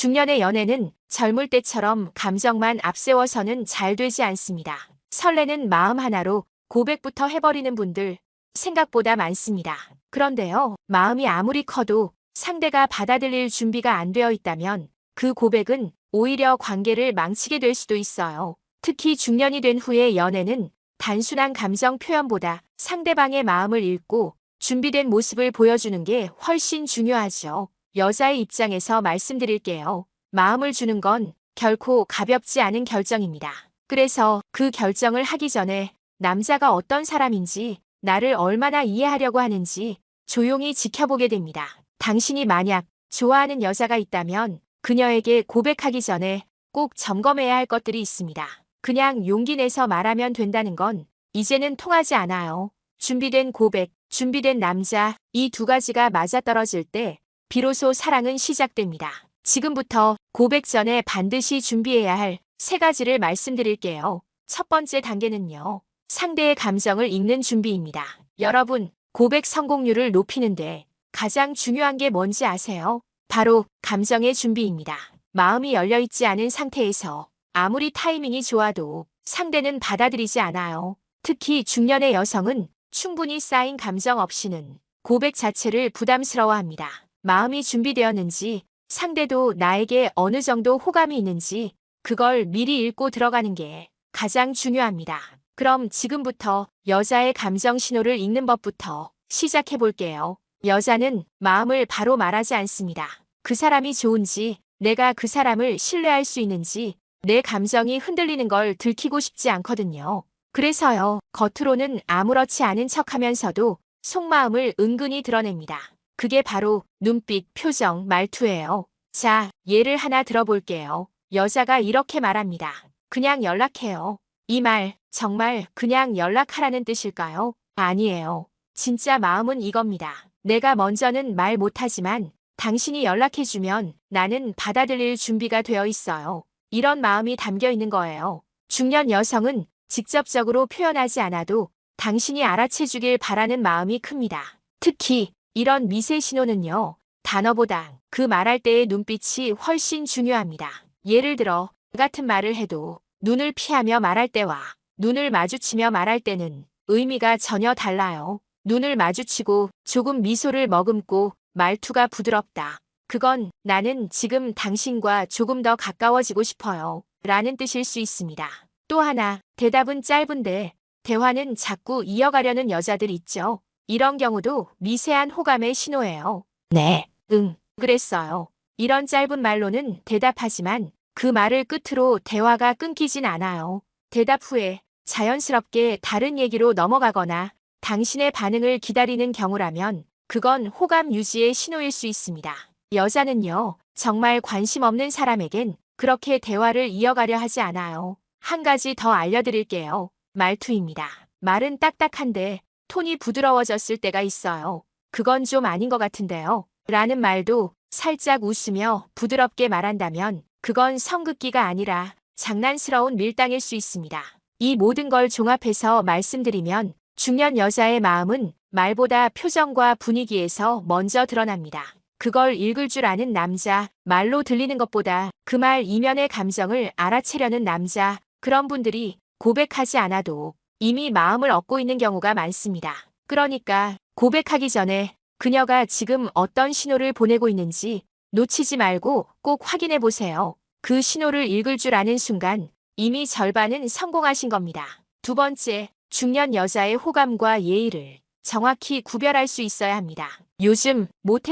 중년의 연애는 젊을 때처럼 감정만 앞세워서는 잘 되지 않습니다. 설레는 마음 하나로 고백부터 해버리는 분들 생각보다 많습니다. 그런데요, 마음이 아무리 커도 상대가 받아들일 준비가 안 되어 있다면 그 고백은 오히려 관계를 망치게 될 수도 있어요. 특히 중년이 된 후의 연애는 단순한 감정 표현보다 상대방의 마음을 읽고 준비된 모습을 보여주는 게 훨씬 중요하죠. 여자의 입장에서 말씀드릴게요. 마음을 주는 건 결코 가볍지 않은 결정입니다. 그래서 그 결정을 하기 전에 남자가 어떤 사람인지, 나를 얼마나 이해하려고 하는지 조용히 지켜보게 됩니다. 당신이 만약 좋아하는 여자가 있다면 그녀에게 고백하기 전에 꼭 점검해야 할 것들이 있습니다. 그냥 용기 내서 말하면 된다는 건 이제는 통하지 않아요. 준비된 고백, 준비된 남자, 이 두 가지가 맞아떨어질 때 비로소 사랑은 시작됩니다. 지금부터 고백 전에 반드시 준비해야 할 세 가지를 말씀드릴게요. 첫 번째 단계는요, 상대의 감정을 읽는 준비입니다. 여러분, 고백 성공률을 높이는데 가장 중요한 게 뭔지 아세요? 바로 감정의 준비입니다. 마음이 열려있지 않은 상태에서 아무리 타이밍이 좋아도 상대는 받아들이지 않아요. 특히 중년의 여성은 충분히 쌓인 감정 없이는 고백 자체를 부담스러워합니다. 마음이 준비되었는지, 상대도 나에게 어느 정도 호감이 있는지 그걸 미리 읽고 들어가는 게 가장 중요합니다. 그럼 지금부터 여자의 감정 신호를 읽는 법부터 시작해 볼게요. 여자는 마음을 바로 말하지 않습니다. 그 사람이 좋은지, 내가 그 사람을 신뢰할 수 있는지, 내 감정이 흔들리는 걸 들키고 싶지 않거든요. 그래서요, 겉으로는 아무렇지 않은 척하면서도 속마음을 은근히 드러냅니다. 그게 바로 눈빛, 표정, 말투예요. 자, 예를 하나 들어볼게요. 여자가 이렇게 말합니다. 그냥 연락해요. 이 말, 정말 그냥 연락하라는 뜻일까요? 아니에요. 진짜 마음은 이겁니다. 내가 먼저는 말 못하지만 당신이 연락해주면 나는 받아들일 준비가 되어 있어요. 이런 마음이 담겨 있는 거예요. 중년 여성은 직접적으로 표현하지 않아도 당신이 알아채주길 바라는 마음이 큽니다. 특히 이런 미세 신호는요, 단어보다 그 말할 때의 눈빛이 훨씬 중요합니다. 예를 들어 같은 말을 해도 눈을 피하며 말할 때와 눈을 마주치며 말할 때는 의미가 전혀 달라요. 눈을 마주치고 조금 미소를 머금고 말투가 부드럽다. 그건 나는 지금 당신과 조금 더 가까워지고 싶어요. 라는 뜻일 수 있습니다. 또 하나, 대답은 짧은데 대화는 자꾸 이어가려는 여자들 있죠. 이런 경우도 미세한 호감의 신호예요. 네, 응, 그랬어요. 이런 짧은 말로는 대답하지만 그 말을 끝으로 대화가 끊기진 않아요. 대답 후에 자연스럽게 다른 얘기로 넘어가거나 당신의 반응을 기다리는 경우라면 그건 호감 유지의 신호일 수 있습니다. 여자는요, 정말 관심 없는 사람에겐 그렇게 대화를 이어가려 하지 않아요. 한 가지 더 알려드릴게요. 말투입니다. 말은 딱딱한데 톤이 부드러워졌을 때가 있어요. 그건 좀 아닌 것 같은데요. 라는 말도 살짝 웃으며 부드럽게 말한다면 그건 성급기가 아니라 장난스러운 밀당일 수 있습니다. 이 모든 걸 종합해서 말씀드리면 중년 여자의 마음은 말보다 표정과 분위기에서 먼저 드러납니다. 그걸 읽을 줄 아는 남자, 말로 들리는 것보다 그 말 이면의 감정을 알아채려는 남자, 그런 분들이 고백하지 않아도 이미 마음을 얻고 있는 경우가 많습니다. 그러니까 고백하기 전에 그녀가 지금 어떤 신호를 보내고 있는지 놓치지 말고 꼭 확인해 보세요. 그 신호를 읽을 줄 아는 순간 이미 절반은 성공하신 겁니다. 두 번째, 중년 여자의 호감과 예의를 정확히 구별할 수 있어야 합니다. 요즘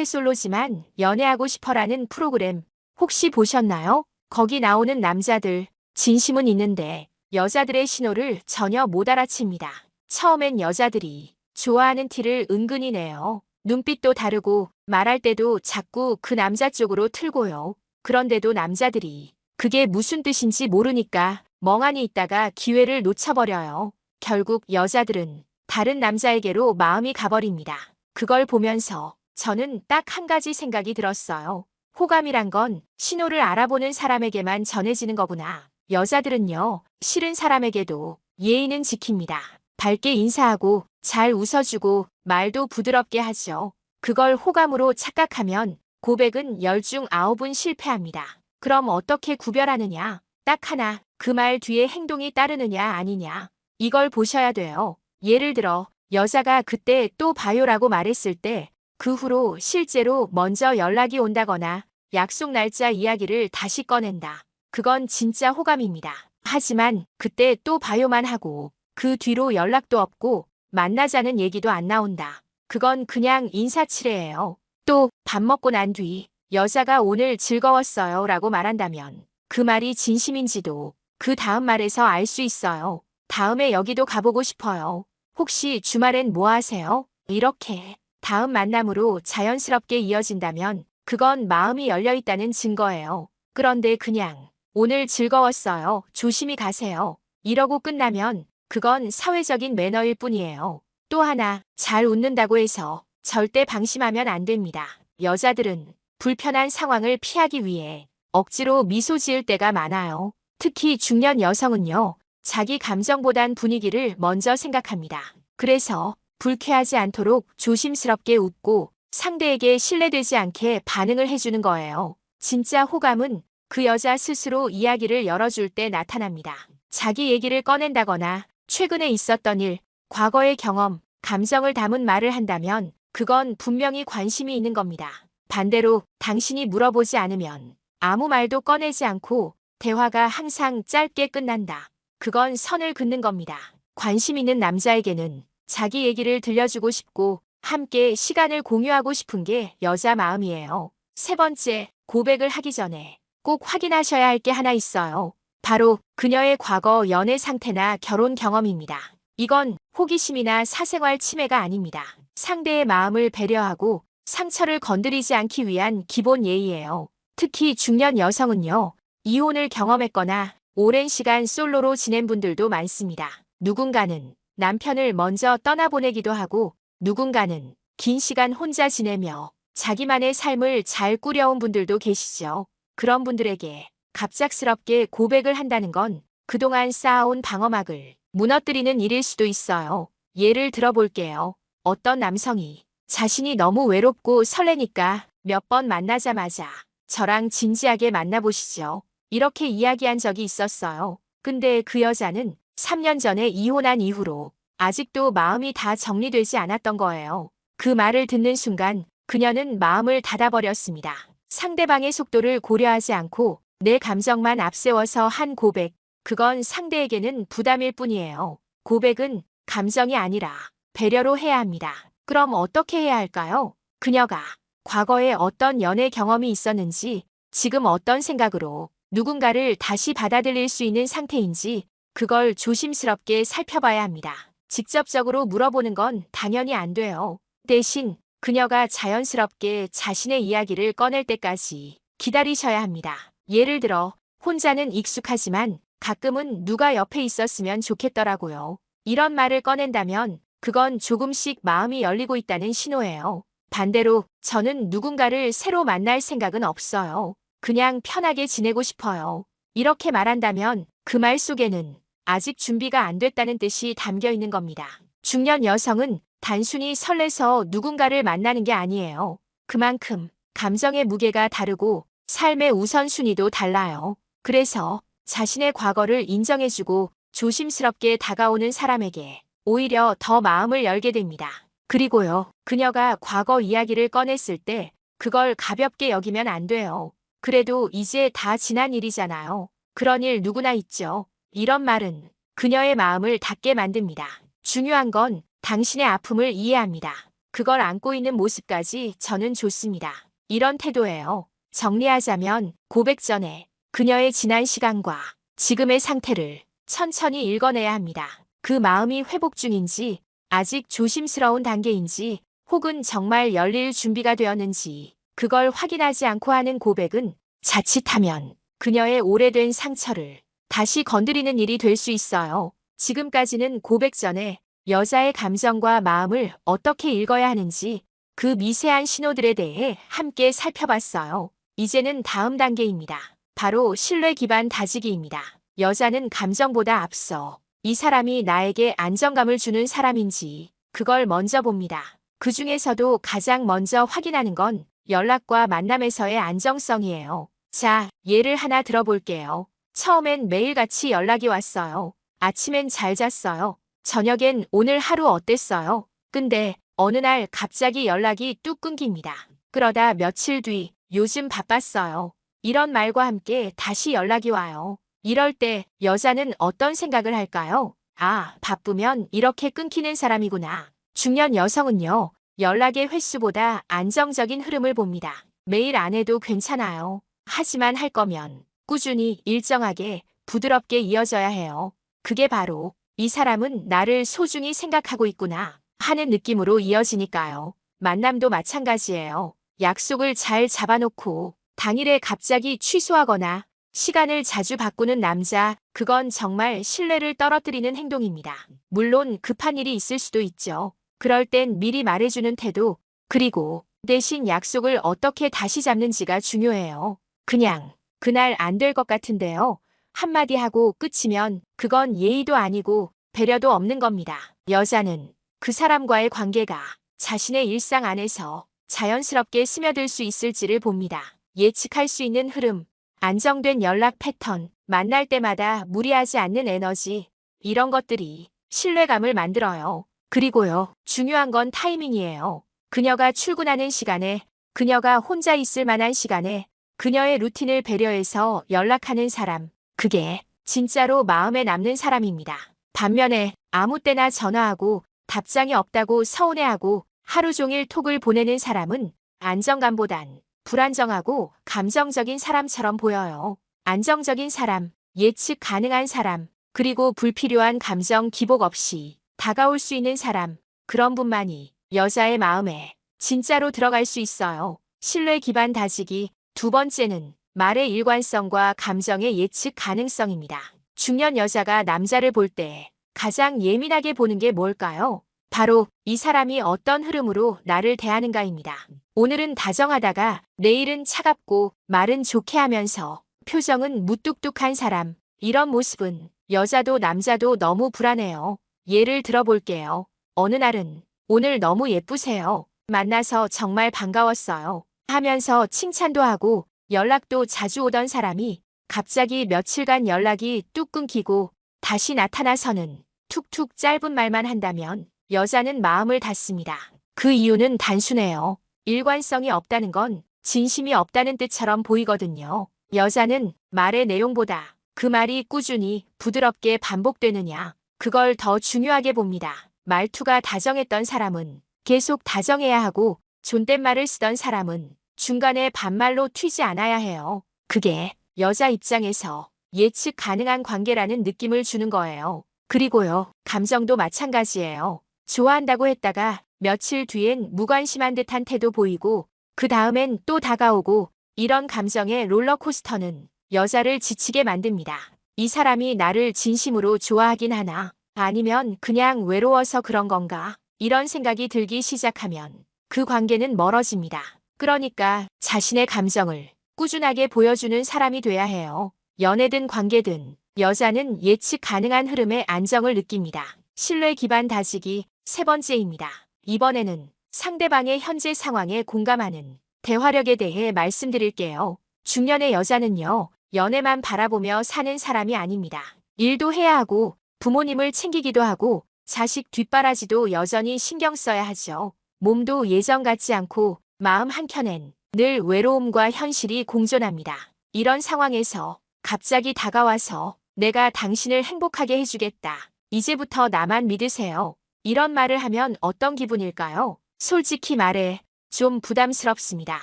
모태솔로지만 연애하고 싶어라는 프로그램 혹시 보셨나요? 거기 나오는 남자들 진심은 있는데 여자들의 신호를 전혀 못 알아챕니다. 처음엔 여자들이 좋아하는 티를 은근히 내요. 눈빛도 다르고 말할 때도 자꾸 그 남자 쪽으로 틀고요. 그런데도 남자들이 그게 무슨 뜻인지 모르니까 멍하니 있다가 기회를 놓쳐버려요. 결국 여자들은 다른 남자에게로 마음이 가버립니다. 그걸 보면서 저는 딱 한 가지 생각이 들었어요. 호감이란 건 신호를 알아보는 사람에게만 전해지는 거구나. 여자들은요, 싫은 사람에게도 예의는 지킵니다. 밝게 인사하고 잘 웃어주고 말도 부드럽게 하죠. 그걸 호감으로 착각하면 고백은 10중 9은 실패합니다. 그럼 어떻게 구별하느냐? 딱 하나, 그 말 뒤에 행동이 따르느냐 아니냐. 이걸 보셔야 돼요. 예를 들어 여자가 그때 또 봐요라고 말했을 때 그 후로 실제로 먼저 연락이 온다거나 약속 날짜 이야기를 다시 꺼낸다. 그건 진짜 호감입니다. 하지만 그때 또 봐요만 하고 그 뒤로 연락도 없고 만나자는 얘기도 안 나온다. 그건 그냥 인사치레예요. 또 밥 먹고 난 뒤 여자가 오늘 즐거웠어요 라고 말한다면 그 말이 진심인지도 그 다음 말에서 알 수 있어요. 다음에 여기도 가보고 싶어요. 혹시 주말엔 뭐 하세요? 이렇게 다음 만남으로 자연스럽게 이어진다면 그건 마음이 열려 있다는 증거예요. 그런데 그냥 오늘 즐거웠어요. 조심히 가세요. 이러고 끝나면 그건 사회적인 매너일 뿐이에요. 또 하나, 잘 웃는다고 해서 절대 방심하면 안 됩니다. 여자들은 불편한 상황을 피하기 위해 억지로 미소 지을 때가 많아요. 특히 중년 여성은요, 자기 감정보단 분위기를 먼저 생각합니다. 그래서 불쾌하지 않도록 조심스럽게 웃고 상대에게 신뢰되지 않게 반응을 해주는 거예요. 진짜 호감은 그 여자 스스로 이야기를 열어줄 때 나타납니다. 자기 얘기를 꺼낸다거나 최근에 있었던 일, 과거의 경험, 감정을 담은 말을 한다면 그건 분명히 관심이 있는 겁니다. 반대로 당신이 물어보지 않으면 아무 말도 꺼내지 않고 대화가 항상 짧게 끝난다. 그건 선을 긋는 겁니다. 관심 있는 남자에게는 자기 얘기를 들려주고 싶고 함께 시간을 공유하고 싶은 게 여자 마음이에요. 세 번째, 고백을 하기 전에 꼭 확인하셔야 할 게 하나 있어요. 바로 그녀의 과거 연애 상태나 결혼 경험입니다. 이건 호기심이나 사생활 침해가 아닙니다. 상대의 마음을 배려하고 상처를 건드리지 않기 위한 기본 예의예요. 특히 중년 여성은요, 이혼을 경험했거나 오랜 시간 솔로로 지낸 분들도 많습니다. 누군가는 남편을 먼저 떠나보내기도 하고 누군가는 긴 시간 혼자 지내며 자기만의 삶을 잘 꾸려온 분들도 계시죠. 그런 분들에게 갑작스럽게 고백을 한다는 건 그동안 쌓아온 방어막을 무너뜨리는 일일 수도 있어요. 예를 들어볼게요. 어떤 남성이 자신이 너무 외롭고 설레니까 몇 번 만나자마자 저랑 진지하게 만나보시죠. 이렇게 이야기한 적이 있었어요. 근데 그 여자는 3년 전에 이혼한 이후로 아직도 마음이 다 정리되지 않았던 거예요. 그 말을 듣는 순간 그녀는 마음을 닫아버렸습니다. 상대방의 속도를 고려하지 않고 내 감정만 앞세워서 한 고백, 그건 상대에게는 부담일 뿐이에요. 고백은 감정이 아니라 배려로 해야 합니다. 그럼 어떻게 해야 할까요? 그녀가 과거에 어떤 연애 경험이 있었는지, 지금 어떤 생각으로 누군가를 다시 받아들일 수 있는 상태인지 그걸 조심스럽게 살펴봐야 합니다. 직접적으로 물어보는 건 당연히 안 돼요. 대신 그녀가 자연스럽게 자신의 이야기를 꺼낼 때까지 기다리셔야 합니다. 예를 들어 혼자는 익숙하지만 가끔은 누가 옆에 있었으면 좋겠더라고요. 이런 말을 꺼낸다면 그건 조금씩 마음이 열리고 있다는 신호예요. 반대로 저는 누군가를 새로 만날 생각은 없어요. 그냥 편하게 지내고 싶어요. 이렇게 말한다면 그 말 속에는 아직 준비가 안 됐다는 뜻이 담겨 있는 겁니다. 중년 여성은 단순히 설레서 누군가를 만나는 게 아니에요. 그만큼 감정의 무게가 다르고 삶의 우선순위도 달라요. 그래서 자신의 과거를 인정해주고 조심스럽게 다가오는 사람에게 오히려 더 마음을 열게 됩니다. 그리고요, 그녀가 과거 이야기를 꺼냈을 때 그걸 가볍게 여기면 안 돼요. 그래도 이제 다 지난 일이잖아요. 그런 일 누구나 있죠. 이런 말은 그녀의 마음을 닫게 만듭니다. 중요한 건 당신의 아픔을 이해합니다. 그걸 안고 있는 모습까지 저는 좋습니다. 이런 태도예요. 정리하자면 고백 전에 그녀의 지난 시간과 지금의 상태를 천천히 읽어내야 합니다. 그 마음이 회복 중인지, 아직 조심스러운 단계인지, 혹은 정말 열릴 준비가 되었는지 그걸 확인하지 않고 하는 고백은 자칫하면 그녀의 오래된 상처를 다시 건드리는 일이 될 수 있어요. 지금까지는 고백 전에 여자의 감정과 마음을 어떻게 읽어야 하는지 그 미세한 신호들에 대해 함께 살펴봤어요. 이제는 다음 단계입니다. 바로 신뢰 기반 다지기입니다. 여자는 감정보다 앞서 이 사람이 나에게 안정감을 주는 사람인지 그걸 먼저 봅니다. 그 중에서도 가장 먼저 확인하는 건 연락과 만남에서의 안정성이에요. 자, 예를 하나 들어볼게요. 처음엔 매일같이 연락이 왔어요. 아침엔 잘 잤어요. 저녁엔 오늘 하루 어땠어요? 근데 어느 날 갑자기 연락이 뚝 끊깁니다. 그러다 며칠 뒤 요즘 바빴어요. 이런 말과 함께 다시 연락이 와요. 이럴 때 여자는 어떤 생각을 할까요? 아, 바쁘면 이렇게 끊기는 사람이구나. 중년 여성은요, 연락의 횟수보다 안정적인 흐름을 봅니다. 매일 안 해도 괜찮아요. 하지만 할 거면 꾸준히 일정하게 부드럽게 이어져야 해요. 그게 바로 이 사람은 나를 소중히 생각하고 있구나 하는 느낌으로 이어지니까요. 만남도 마찬가지예요. 약속을 잘 잡아놓고 당일에 갑자기 취소하거나 시간을 자주 바꾸는 남자, 그건 정말 신뢰를 떨어뜨리는 행동입니다. 물론 급한 일이 있을 수도 있죠. 그럴 땐 미리 말해주는 태도, 그리고 대신 약속을 어떻게 다시 잡는지가 중요해요. 그냥 그날 안 될 것 같은데요. 한마디 하고 끝이면 그건 예의도 아니고 배려도 없는 겁니다. 여자는 그 사람과의 관계가 자신의 일상 안에서 자연스럽게 스며들 수 있을지를 봅니다. 예측할 수 있는 흐름, 안정된 연락 패턴, 만날 때마다 무리하지 않는 에너지, 이런 것들이 신뢰감을 만들어요. 그리고요, 중요한 건 타이밍이에요. 그녀가 출근하는 시간에, 그녀가 혼자 있을 만한 시간에, 그녀의 루틴을 배려해서 연락하는 사람, 그게 진짜로 마음에 남는 사람입니다. 반면에 아무 때나 전화하고 답장이 없다고 서운해하고 하루 종일 톡을 보내는 사람은 안정감보단 불안정하고 감정적인 사람처럼 보여요. 안정적인 사람, 예측 가능한 사람, 그리고 불필요한 감정 기복 없이 다가올 수 있는 사람, 그런 분만이 여자의 마음에 진짜로 들어갈 수 있어요. 신뢰 기반 다지기. 두 번째는 말의 일관성과 감정의 예측 가능성입니다. 중년 여자가 남자를 볼 때 가장 예민하게 보는 게 뭘까요? 바로 이 사람이 어떤 흐름으로 나를 대하는가입니다. 오늘은 다정하다가 내일은 차갑고 말은 좋게 하면서 표정은 무뚝뚝한 사람. 이런 모습은 여자도 남자도 너무 불안해요. 예를 들어볼게요. 어느 날은 오늘 너무 예쁘세요. 만나서 정말 반가웠어요. 하면서 칭찬도 하고 연락도 자주 오던 사람이 갑자기 며칠간 연락이 뚝 끊기고 다시 나타나서는 툭툭 짧은 말만 한다면 여자는 마음을 닫습니다. 그 이유는 단순해요. 일관성이 없다는 건 진심이 없다는 뜻처럼 보이거든요. 여자는 말의 내용보다 그 말이 꾸준히 부드럽게 반복되느냐, 그걸 더 중요하게 봅니다. 말투가 다정했던 사람은 계속 다정해야 하고 존댓말을 쓰던 사람은 중간에 반말로 튀지 않아야 해요. 그게 여자 입장에서 예측 가능한 관계라는 느낌을 주는 거예요. 그리고요, 감정도 마찬가지예요. 좋아한다고 했다가 며칠 뒤엔 무관심한 듯한 태도 보이고 그 다음엔 또 다가오고, 이런 감정의 롤러코스터는 여자를 지치게 만듭니다. 이 사람이 나를 진심으로 좋아하긴 하나, 아니면 그냥 외로워서 그런 건가, 이런 생각이 들기 시작하면 그 관계는 멀어집니다. 그러니까 자신의 감정을 꾸준하게 보여주는 사람이 돼야 해요. 연애든 관계든 여자는 예측 가능한 흐름의 안정을 느낍니다. 신뢰 기반 다지기. 세 번째입니다. 이번에는 상대방의 현재 상황에 공감하는 대화력에 대해 말씀드릴게요. 중년의 여자는요, 연애만 바라보며 사는 사람이 아닙니다. 일도 해야 하고 부모님을 챙기기도 하고 자식 뒷바라지도 여전히 신경 써야 하죠. 몸도 예전 같지 않고 마음 한켠엔 늘 외로움과 현실이 공존합니다. 이런 상황에서 갑자기 다가와서 내가 당신을 행복하게 해주겠다. 이제부터 나만 믿으세요. 이런 말을 하면 어떤 기분일까요? 솔직히 말해 좀 부담스럽습니다.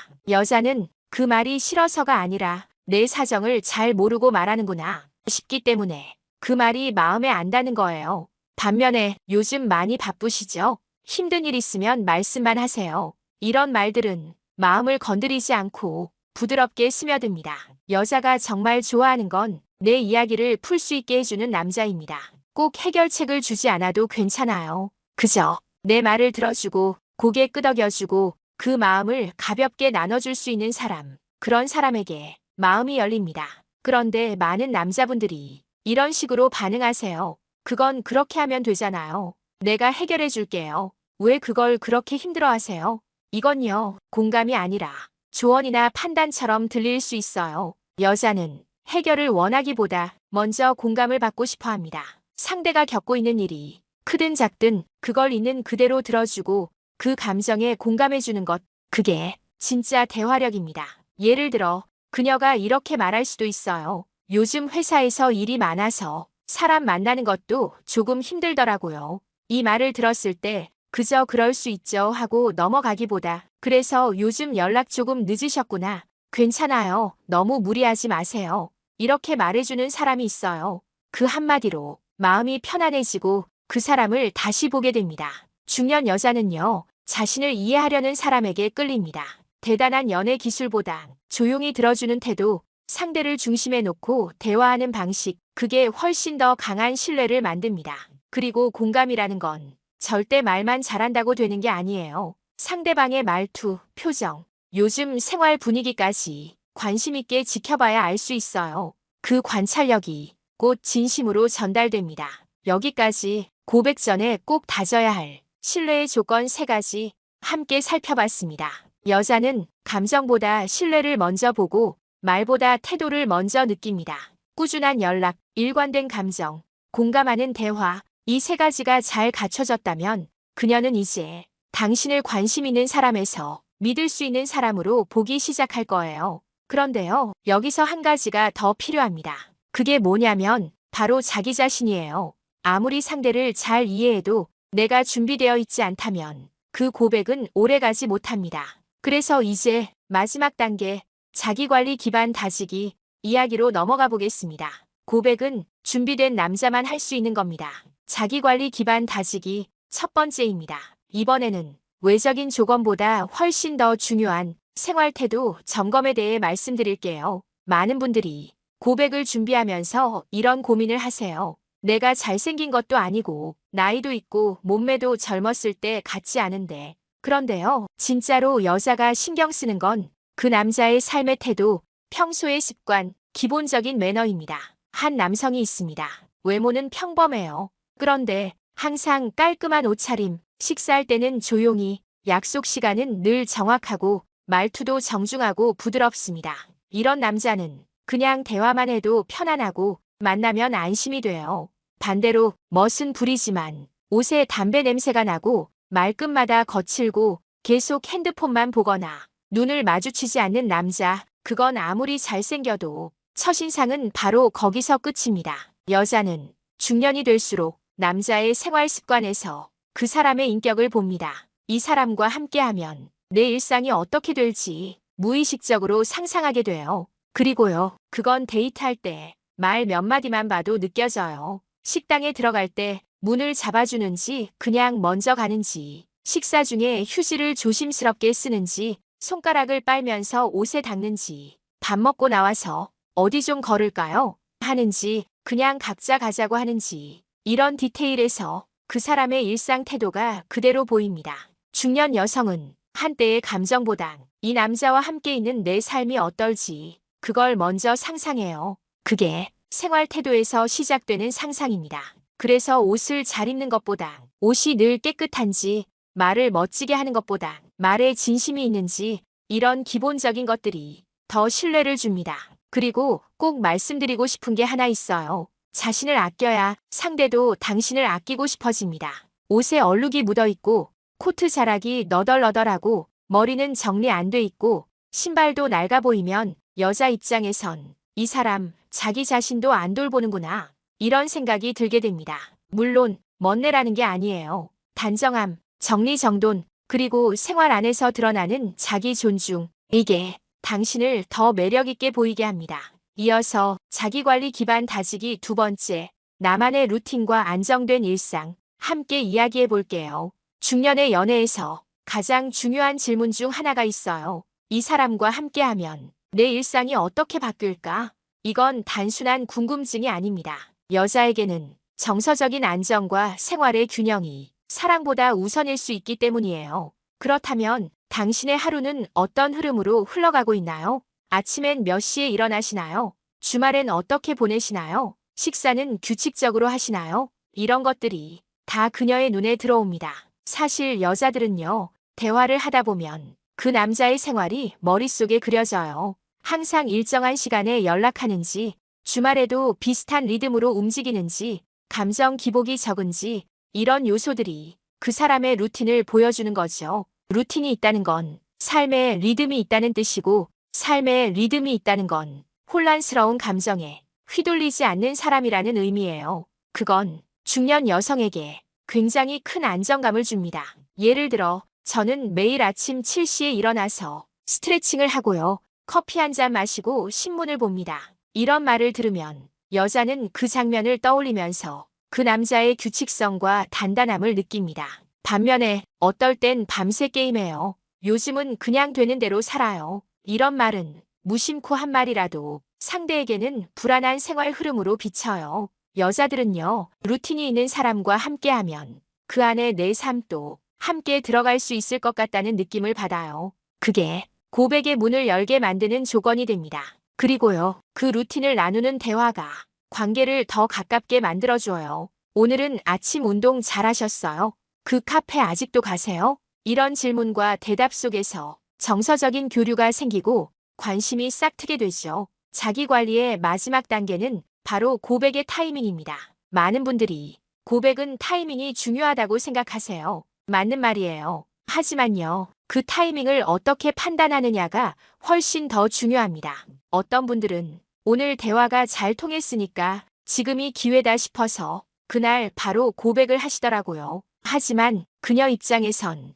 여자는 그 말이 싫어서가 아니라 내 사정을 잘 모르고 말하는구나 싶기 때문에 그 말이 마음에 안 닿는 거예요. 반면에 요즘 많이 바쁘시죠? 힘든 일 있으면 말씀만 하세요. 이런 말들은 마음을 건드리지 않고 부드럽게 스며듭니다. 여자가 정말 좋아하는 건 내 이야기를 풀 수 있게 해주는 남자입니다. 꼭 해결책을 주지 않아도 괜찮아요. 그저 내 말을 들어주고 고개 끄덕여주고 그 마음을 가볍게 나눠줄 수 있는 사람, 그런 사람에게 마음이 열립니다. 그런데 많은 남자분들이 이런 식으로 반응하세요. 그건 그렇게 하면 되잖아요. 내가 해결해 줄게요. 왜 그걸 그렇게 힘들어하세요? 이건요, 공감이 아니라 조언이나 판단처럼 들릴 수 있어요. 여자는 해결을 원하기보다 먼저 공감을 받고 싶어 합니다. 상대가 겪고 있는 일이 크든 작든 그걸 있는 그대로 들어주고 그 감정에 공감해주는 것, 그게 진짜 대화력입니다. 예를 들어 그녀가 이렇게 말할 수도 있어요. 요즘 회사에서 일이 많아서 사람 만나는 것도 조금 힘들더라고요. 이 말을 들었을 때 그저 그럴 수 있죠 하고 넘어가기보다 그래서 요즘 연락 조금 늦으셨구나. 괜찮아요. 너무 무리하지 마세요. 이렇게 말해주는 사람이 있어요. 그 한마디로 마음이 편안해지고 그 사람을 다시 보게 됩니다. 중년 여자는요, 자신을 이해하려는 사람에게 끌립니다. 대단한 연애 기술보다 조용히 들어주는 태도, 상대를 중심에 놓고 대화하는 방식, 그게 훨씬 더 강한 신뢰를 만듭니다. 그리고 공감이라는 건 절대 말만 잘한다고 되는 게 아니에요. 상대방의 말투, 표정, 요즘 생활 분위기까지 관심 있게 지켜봐야 알 수 있어요. 그 관찰력이 곧 진심으로 전달됩니다. 여기까지 고백 전에 꼭 다져야 할 신뢰의 조건 3가지 함께 살펴봤습니다. 여자는 감정보다 신뢰를 먼저 보고 말보다 태도를 먼저 느낍니다. 꾸준한 연락, 일관된 감정, 공감하는 대화, 이 3가지가 잘 갖춰졌다면 그녀는 이제 당신을 관심 있는 사람에서 믿을 수 있는 사람으로 보기 시작할 거예요. 그런데요, 여기서 한 가지가 더 필요합니다. 그게 뭐냐면 바로 자기 자신이에요. 아무리 상대를 잘 이해해도 내가 준비되어 있지 않다면 그 고백은 오래가지 못합니다. 그래서 이제 마지막 단계, 자기관리 기반 다지기 이야기로 넘어가 보겠습니다. 고백은 준비된 남자만 할 수 있는 겁니다. 자기관리 기반 다지기 첫 번째입니다. 이번에는 외적인 조건보다 훨씬 더 중요한 생활태도 점검에 대해 말씀드릴게요. 많은 분들이 고백을 준비하면서 이런 고민을 하세요. 내가 잘생긴 것도 아니고 나이도 있고 몸매도 젊었을 때 같지 않은데. 그런데요, 진짜로 여자가 신경 쓰는 건 그 남자의 삶의 태도, 평소의 습관, 기본적인 매너입니다. 한 남성이 있습니다. 외모는 평범해요. 그런데 항상 깔끔한 옷차림, 식사할 때는 조용히, 약속 시간은 늘 정확하고 말투도 정중하고 부드럽습니다. 이런 남자는 그냥 대화만 해도 편안하고 만나면 안심이 돼요. 반대로 멋은 부리지만 옷에 담배 냄새가 나고 말끝마다 거칠고 계속 핸드폰만 보거나 눈을 마주치지 않는 남자, 그건 아무리 잘생겨도 첫인상은 바로 거기서 끝입니다. 여자는 중년이 될수록 남자의 생활 습관에서 그 사람의 인격을 봅니다. 이 사람과 함께하면 내 일상이 어떻게 될지 무의식적으로 상상하게 돼요. 그리고요, 그건 데이트할 때 말 몇 마디만 봐도 느껴져요. 식당에 들어갈 때 문을 잡아주는지 그냥 먼저 가는지, 식사 중에 휴지를 조심스럽게 쓰는지, 손가락을 빨면서 옷에 닦는지, 밥 먹고 나와서 어디 좀 걸을까요? 하는지, 그냥 각자 가자고 하는지, 이런 디테일에서 그 사람의 일상 태도가 그대로 보입니다. 중년 여성은 한때의 감정보단 이 남자와 함께 있는 내 삶이 어떨지 그걸 먼저 상상해요. 그게 생활 태도에서 시작되는 상상입니다. 그래서 옷을 잘 입는 것보다 옷이 늘 깨끗한지, 말을 멋지게 하는 것보다 말에 진심이 있는지, 이런 기본적인 것들이 더 신뢰를 줍니다. 그리고 꼭 말씀드리고 싶은 게 하나 있어요. 자신을 아껴야 상대도 당신을 아끼고 싶어집니다. 옷에 얼룩이 묻어있고 코트 자락이 너덜너덜하고 머리는 정리 안 돼 있고 신발도 낡아 보이면 여자 입장에선 이 사람 자기 자신도 안 돌보는구나, 이런 생각이 들게 됩니다. 물론 멋내라는 게 아니에요. 단정함, 정리정돈, 그리고 생활 안에서 드러나는 자기 존중, 이게 당신을 더 매력있게 보이게 합니다. 이어서 자기관리 기반 다지기 두 번째, 나만의 루틴과 안정된 일상 함께 이야기해 볼게요. 중년의 연애에서 가장 중요한 질문 중 하나가 있어요. 이 사람과 함께하면 내 일상이 어떻게 바뀔까? 이건 단순한 궁금증이 아닙니다. 여자에게는 정서적인 안정과 생활의 균형이 사랑보다 우선일 수 있기 때문이에요. 그렇다면 당신의 하루는 어떤 흐름으로 흘러가고 있나요? 아침엔 몇 시에 일어나시나요? 주말엔 어떻게 보내시나요? 식사는 규칙적으로 하시나요? 이런 것들이 다 그녀의 눈에 들어옵니다. 사실 여자들은요, 대화를 하다 보면 그 남자의 생활이 머릿속에 그려져요. 항상 일정한 시간에 연락하는지, 주말에도 비슷한 리듬으로 움직이는지, 감정 기복이 적은지, 이런 요소들이 그 사람의 루틴을 보여주는 거죠. 루틴이 있다는 건 삶에 리듬이 있다는 뜻이고, 삶에 리듬이 있다는 건 혼란스러운 감정에 휘둘리지 않는 사람이라는 의미예요. 그건 중년 여성에게 굉장히 큰 안정감을 줍니다. 예를 들어, 저는 매일 아침 7시에 일어나서 스트레칭을 하고요. 커피 한 잔 마시고 신문을 봅니다. 이런 말을 들으면 여자는 그 장면을 떠올리면서 그 남자의 규칙성과 단단함을 느낍니다. 반면에 어떨 땐 밤새 게임해요. 요즘은 그냥 되는 대로 살아요. 이런 말은 무심코 한 말이라도 상대에게는 불안한 생활 흐름으로 비쳐요. 여자들은요, 루틴이 있는 사람과 함께하면 그 안에 내 삶도 함께 들어갈 수 있을 것 같다는 느낌을 받아요. 그게 고백의 문을 열게 만드는 조건이 됩니다. 그리고요, 그 루틴을 나누는 대화가 관계를 더 가깝게 만들어줘요. 오늘은 아침 운동 잘하셨어요? 그 카페 아직도 가세요? 이런 질문과 대답 속에서 정서적인 교류가 생기고 관심이 싹 트게 되죠. 자기 관리의 마지막 단계는 바로 고백의 타이밍입니다. 많은 분들이 고백은 타이밍이 중요하다고 생각하세요. 맞는 말이에요. 하지만요, 그 타이밍을 어떻게 판단하느냐가 훨씬 더 중요합니다. 어떤 분들은 오늘 대화가 잘 통했으니까 지금이 기회다 싶어서 그날 바로 고백을 하시더라고요. 하지만 그녀 입장에선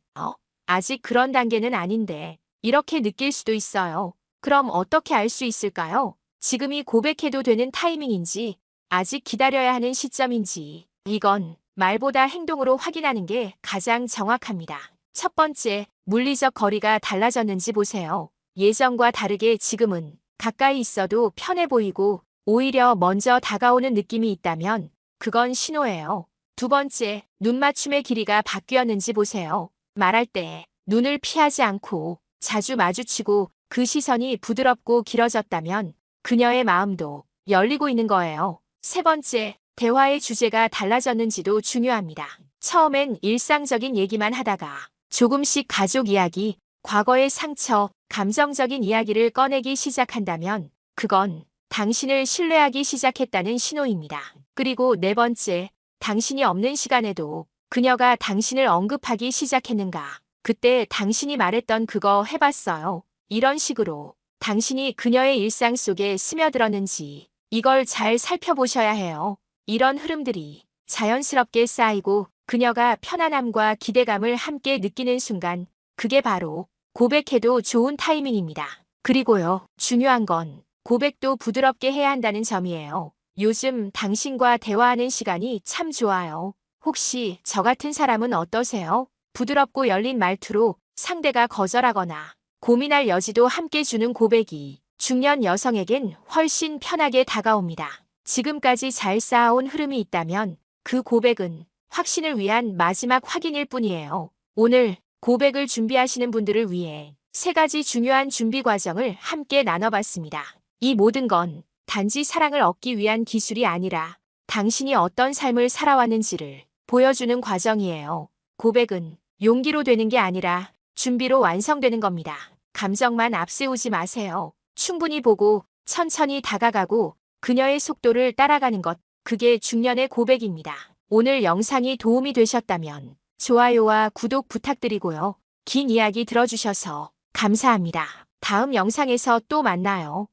아직 그런 단계는 아닌데 이렇게 느낄 수도 있어요. 그럼 어떻게 알 수 있을까요? 지금이 고백해도 되는 타이밍인지 아직 기다려야 하는 시점인지 이건 말보다 행동으로 확인하는 게 가장 정확합니다. 첫 번째, 물리적 거리가 달라졌는지 보세요. 예전과 다르게 지금은 가까이 있어도 편해 보이고 오히려 먼저 다가오는 느낌이 있다면 그건 신호예요. 두 번째, 눈 맞춤의 길이가 바뀌었는지 보세요. 말할 때 눈을 피하지 않고 자주 마주치고 그 시선이 부드럽고 길어졌다면 그녀의 마음도 열리고 있는 거예요. 세 번째, 대화의 주제가 달라졌는지도 중요합니다. 처음엔 일상적인 얘기만 하다가 조금씩 가족 이야기, 과거의 상처, 감정적인 이야기를 꺼내기 시작한다면 그건 당신을 신뢰하기 시작했다는 신호입니다. 그리고 네 번째, 당신이 없는 시간에도 그녀가 당신을 언급하기 시작했는가? 그때 당신이 말했던 그거 해봤어요. 이런 식으로 당신이 그녀의 일상 속에 스며들었는지 이걸 잘 살펴보셔야 해요. 이런 흐름들이 자연스럽게 쌓이고 그녀가 편안함과 기대감을 함께 느끼는 순간 그게 바로 고백해도 좋은 타이밍입니다. 그리고요, 중요한 건 고백도 부드럽게 해야 한다는 점이에요. 요즘 당신과 대화하는 시간이 참 좋아요. 혹시 저 같은 사람은 어떠세요? 부드럽고 열린 말투로 상대가 거절하거나 고민할 여지도 함께 주는 고백이 중년 여성에겐 훨씬 편하게 다가옵니다. 지금까지 잘 쌓아온 흐름이 있다면 그 고백은 확신을 위한 마지막 확인일 뿐이에요. 오늘 고백을 준비하시는 분들을 위해 3가지 중요한 준비 과정을 함께 나눠봤습니다. 이 모든 건 단지 사랑을 얻기 위한 기술이 아니라 당신이 어떤 삶을 살아왔는지를 보여주는 과정이에요. 고백은 용기로 되는 게 아니라 준비로 완성되는 겁니다. 감정만 앞세우지 마세요. 충분히 보고 천천히 다가가고 그녀의 속도를 따라가는 것, 그게 중년의 고백입니다. 오늘 영상이 도움이 되셨다면 좋아요와 구독 부탁드리고요. 긴 이야기 들어주셔서 감사합니다. 다음 영상에서 또 만나요.